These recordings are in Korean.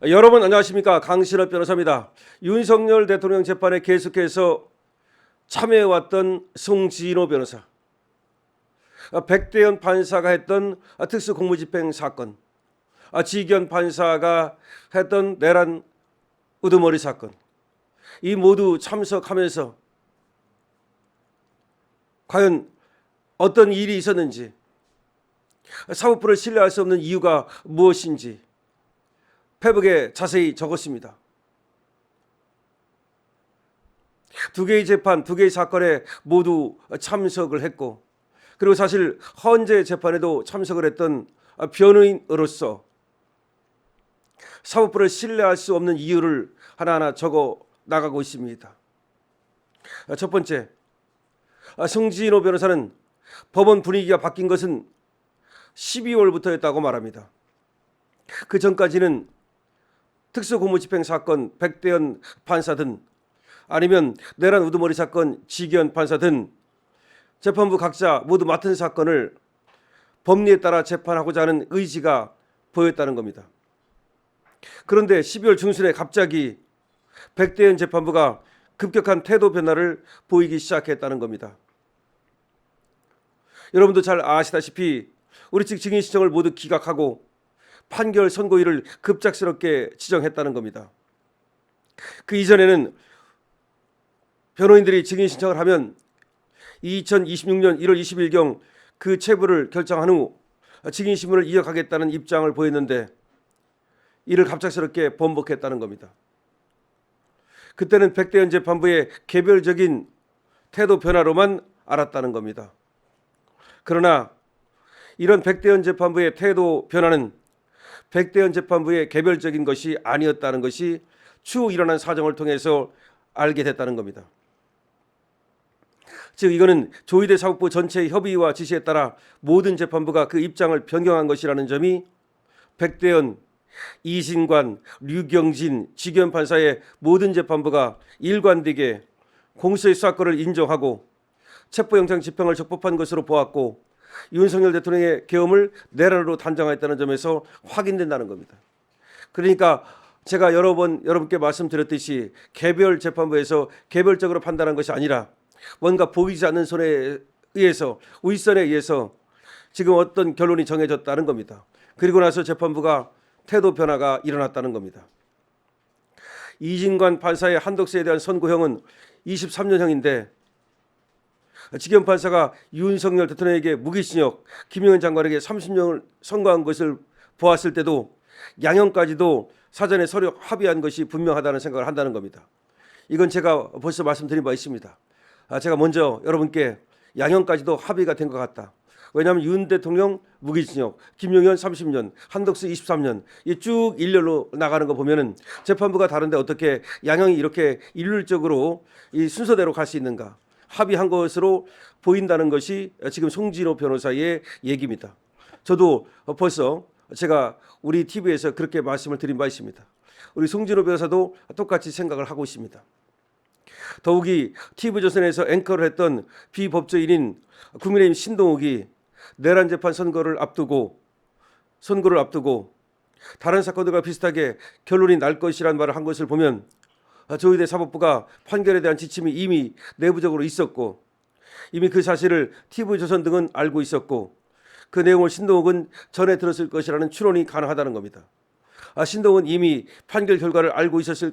여러분 안녕하십니까? 강신업 변호사입니다. 윤석열 대통령 재판에 계속해서 참여해왔던 송진호 변호사, 백대현 판사가 했던 특수공무집행 사건, 지기현 판사가 했던 내란 우두머리 사건, 이 모두 참석하면서 과연 어떤 일이 있었는지, 사법부를 신뢰할 수 없는 이유가 무엇인지 페북에 자세히 적었습니다. 두 개의 재판, 두 개의 사건에 모두 참석을 했고, 그리고 사실 헌재 재판에도 참석을 했던 변호인으로서 사법부를 신뢰할 수 없는 이유를 하나하나 적어 나가고 있습니다. 첫 번째, 송진호 변호사는 법원 분위기가 바뀐 것은 12월부터였다고 말합니다. 그 전까지는 특수공무집행 사건 백대현 판사든 아니면 내란 우두머리 사건 지기현 판사든 재판부 각자 모두 맡은 사건을 법리에 따라 재판하고자 하는 의지가 보였다는 겁니다. 그런데 12월 중순에 갑자기 백대현 재판부가 급격한 태도 변화를 보이기 시작했다는 겁니다. 여러분도 잘 아시다시피 우리 측 증인 신청을 모두 기각하고 판결 선고일을 급작스럽게 지정했다는 겁니다. 그 이전에는 변호인들이 증인 신청을 하면 2026년 1월 20일경 그 체부를 결정한 후 증인 신문을 이어가겠다는 입장을 보였는데 이를 갑작스럽게 번복했다는 겁니다. 그때는 백대현 재판부의 개별적인 태도 변화로만 알았다는 겁니다. 그러나 이런 백대현 재판부의 태도 변화는 백대현 재판부의 개별적인 것이 아니었다는 것이 추후 일어난 사정을 통해서 알게 됐다는 겁니다. 즉 이거는 조희대 사법부 전체의 협의와 지시에 따라 모든 재판부가 그 입장을 변경한 것이라는 점이 백대현, 이신관, 류경진, 지기현 판사의 모든 재판부가 일관되게 공소의 수사권을 인정하고 체포영장 집행을 적법한 것으로 보았고 윤석열 대통령의 계엄을 내란으로 단정하였다는 점에서 확인된다는 겁니다. 그러니까 제가 여러 번 여러분께 말씀드렸듯이 개별 재판부에서 개별적으로 판단한 것이 아니라 뭔가 보이지 않는 손에 의해서 윗선에 의해서 지금 어떤 결론이 정해졌다는 겁니다. 그리고 나서 재판부가 태도 변화가 일어났다는 겁니다. 이진관 판사의 한덕수에 대한 선고형은 23년형인데 지기현 판사가 윤석열 대통령에게 무기징역, 김용현 장관에게 30년을 선고한 것을 보았을 때도 양형까지도 사전에 서류 합의한 것이 분명하다는 생각을 한다는 겁니다. 이건 제가 벌써 말씀드린 바 있습니다. 제가 먼저 여러분께 양형까지도 합의가 된 것 같다. 왜냐하면 윤 대통령 무기징역, 김용현 30년, 한덕수 23년 이 쭉 일렬로 나가는 거 보면은 재판부가 다른데 어떻게 양형이 이렇게 일률적으로 이 순서대로 갈 수 있는가? 합의한 것으로 보인다는 것이 지금 송진호 변호사의 얘기입니다. 저도 벌써 제가 우리 TV에서 그렇게 말씀을 드린 바 있습니다. 우리 송진호 변호사도 똑같이 생각을 하고 있습니다. 더욱이 TV조선에서 앵커를 했던 비법조인인 국민의힘 신동욱이 내란 재판 선고를 앞두고 다른 사건들과 비슷하게 결론이 날 것이라는 말을 한 것을 보면 조희대 사법부가 판결에 대한 지침이 이미 내부적으로 있었고 이미 그 사실을 TV조선 등은 알고 있었고 그 내용을 신동욱은 전해 들었을 것이라는 추론이 가능하다는 겁니다. 신동욱은 이미 판결 결과를 알고 있었을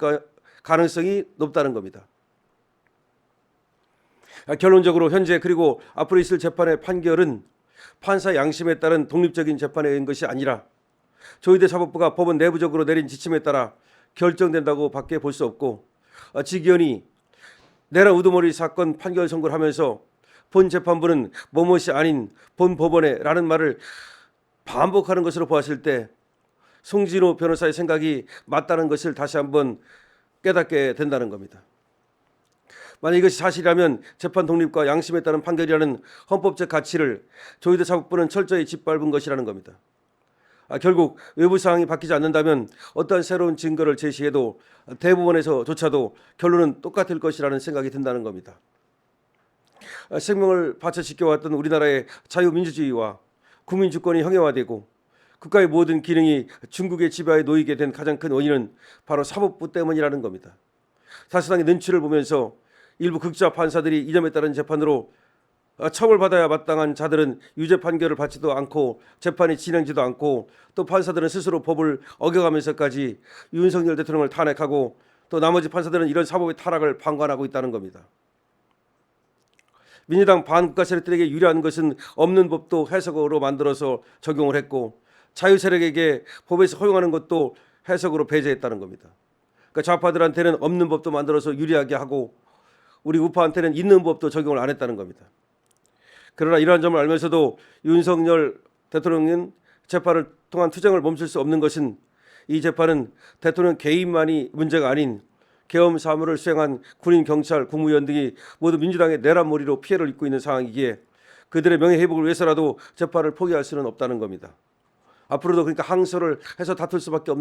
가능성이 높다는 겁니다. 결론적으로 현재 그리고 앞으로 있을 재판의 판결은 판사 양심에 따른 독립적인 재판에 의한 것이 아니라 조희대 사법부가 법원 내부적으로 내린 지침에 따라 결정된다고 밖에 볼 수 없고 지기현이 내란 우두머리 사건 판결 선고를 하면서 본 재판부는 뭐뭇이 아닌 본 법원에 라는 말을 반복하는 것으로 보았을 때 송진호 변호사의 생각이 맞다는 것을 다시 한번 깨닫게 된다는 겁니다. 만약 이것이 사실이라면 재판 독립과 양심에 따른 판결이라는 헌법적 가치를 조희대 사법부는 철저히 짓밟은 것이라는 겁니다. 결국 외부 상황이 바뀌지 않는다면 어떠한 새로운 증거를 제시해도 대법원에서조차도 결론은 똑같을 것이라는 생각이 든다는 겁니다. 생명을 바쳐 지켜왔던 우리나라의 자유민주주의와 국민주권이 형해화되고 국가의 모든 기능이 중국의 지배하에 놓이게 된 가장 큰 원인은 바로 사법부 때문이라는 겁니다. 사실상의 눈치를 보면서 일부 극좌 판사들이 이 점에 따른 재판으로 처벌받아야 마땅한 자들은 유죄 판결을 받지도 않고 재판이 진행지도 않고, 또 판사들은 스스로 법을 어겨가면서까지 윤석열 대통령을 탄핵하고, 또 나머지 판사들은 이런 사법의 타락을 방관하고 있다는 겁니다. 민주당 반국가 세력들에게 유리한 것은 없는 법도 해석으로 만들어서 적용을 했고, 자유 세력에게 법에서 허용하는 것도 해석으로 배제했다는 겁니다. 그러니까 좌파들한테는 없는 법도 만들어서 유리하게 하고, 우리 우파한테는 있는 법도 적용을 안 했다는 겁니다. 그러나 이러한 점을 알면서도 윤석열 대통령은 재판을 통한 투쟁을 멈출 수 없는 것은, 이 재판은 대통령 개인만이 문제가 아닌 계엄 사무를 수행한 군인, 경찰, 국무위원 등이 모두 민주당의 내란몰이로 피해를 입고 있는 상황이기에 그들의 명예 회복을 위해서라도 재판을 포기할 수는 없다는 겁니다. 앞으로도 그러니까 항소를 해서 다툴 수밖에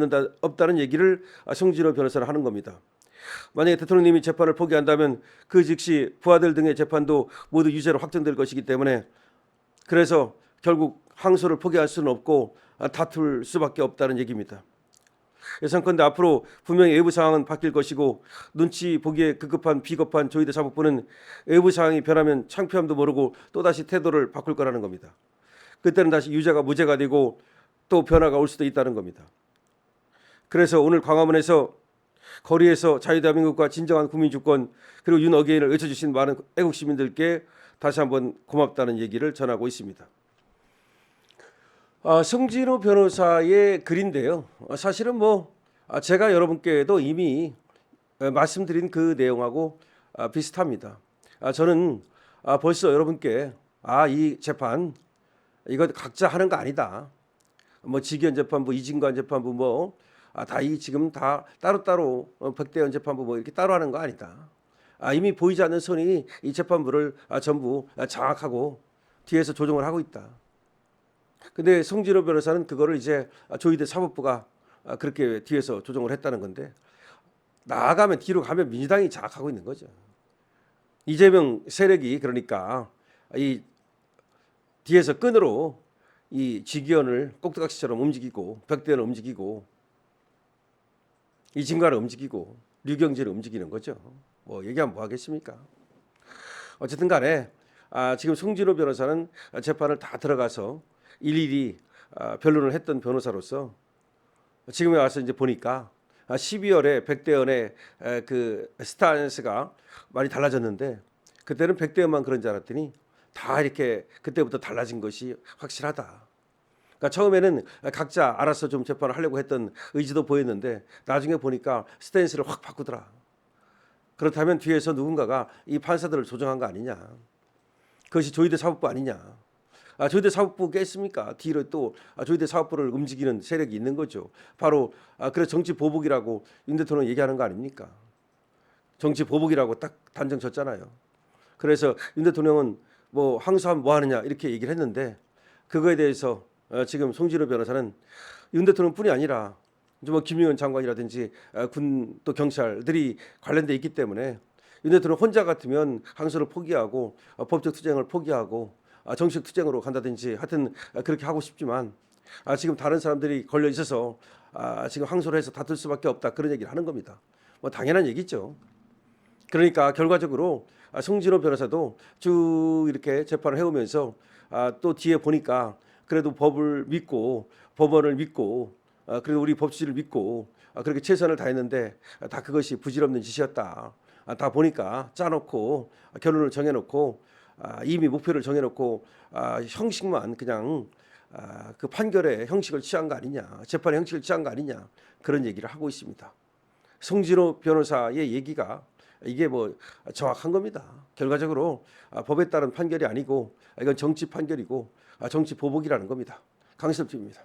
없다는 얘기를 송진호 변호사는 하는 겁니다. 만약에 대통령님이 재판을 포기한다면 그 즉시 부하들 등의 재판도 모두 유죄로 확정될 것이기 때문에, 그래서 결국 항소를 포기할 수는 없고 다툴 수밖에 없다는 얘기입니다. 예상컨대 앞으로 분명히 외부 상황은 바뀔 것이고, 눈치 보기에 급급한 비겁한 조희대 사법부는 외부 상황이 변하면 창피함도 모르고 또다시 태도를 바꿀 거라는 겁니다. 그때는 다시 유죄가 무죄가 되고 또 변화가 올 수도 있다는 겁니다. 그래서 오늘 광화문에서 거리에서 자유대한민국과 진정한 국민주권, 그리고 윤어게인을 외쳐주신 많은 애국 시민들께 다시 한번 고맙다는 얘기를 전하고 있습니다. 송진호 변호사의 글인데요. 사실은 제가 여러분께도 이미 말씀드린 그 내용하고 비슷합니다. 저는 벌써 여러분께 이 재판 이거 각자 하는 거 아니다. 직위원 재판부, 이진관 재판부 지금 다 따로따로 백대현 재판부 이렇게 따로 하는 거 아니다. 이미 보이지 않는 손이 이 재판부를 전부 장악하고 뒤에서 조정을 하고 있다. 근데 송진호 변호사는 그거를 이제 조희대 사법부가 그렇게 뒤에서 조정을 했다는 건데, 나아가면 뒤로 가면 민주당이 장악하고 있는 거죠. 이재명 세력이 그러니까 이 뒤에서 끈으로 이 직위원을 꼭두각시처럼 움직이고, 백대현을 움직이고, 이진관을 움직이고, 류경재를 움직이는 거죠. 얘기하면 뭐 하겠습니까? 어쨌든 간에 지금 송진호 변호사는 재판을 다 들어가서 일일이 변론을 했던 변호사로서 지금에 와서 이제 보니까 12월에 백대현의 그 스탠스가 많이 달라졌는데, 그때는 백대현만 그런 줄 알았더니 다 이렇게 그때부터 달라진 것이 확실하다. 그러니까 처음에는 각자 알아서 좀 재판을 하려고 했던 의지도 보였는데, 나중에 보니까 스탠스를 확 바꾸더라. 그렇다면 뒤에서 누군가가 이 판사들을 조정한 거 아니냐. 그것이 조희대 사법부 아니냐. 조희대 사법부 깼습니까? 뒤로 또 조희대 사법부를 움직이는 세력이 있는 거죠. 바로 그래서 정치 보복이라고 윤 대통령 얘기하는 거 아닙니까? 정치 보복이라고 딱 단정 졌잖아요. 그래서 윤 대통령은 항소하면 뭐 하느냐 이렇게 얘기를 했는데, 그거에 대해서 지금 송진호 변호사는 윤 대통령뿐이 아니라 김용현 장관이라든지 군 또 경찰들이 관련돼 있기 때문에 윤 대통령 혼자 같으면 항소를 포기하고 법적 투쟁을 포기하고 정식 투쟁으로 간다든지 하여튼 그렇게 하고 싶지만, 지금 다른 사람들이 걸려 있어서 지금 항소를 해서 다툴 수밖에 없다, 그런 얘기를 하는 겁니다. 당연한 얘기죠. 그러니까 결과적으로 송진호 변호사도 쭉 이렇게 재판을 해오면서 또 뒤에 보니까 그래도 법을 믿고 법원을 믿고 그래도 우리 법치를 믿고 그렇게 최선을 다했는데 다 그것이 부질없는 짓이었다. 다 보니까 짜놓고 결론을 정해놓고 이미 목표를 정해놓고 형식만 그냥 그 판결의 형식을 취한 거 아니냐, 재판의 형식을 취한 거 아니냐, 그런 얘기를 하고 있습니다. 송진호 변호사의 얘기가 이게 정확한 겁니다. 결과적으로 법에 따른 판결이 아니고 이건 정치 판결이고 정치 보복이라는 겁니다. 강신업 TV입니다.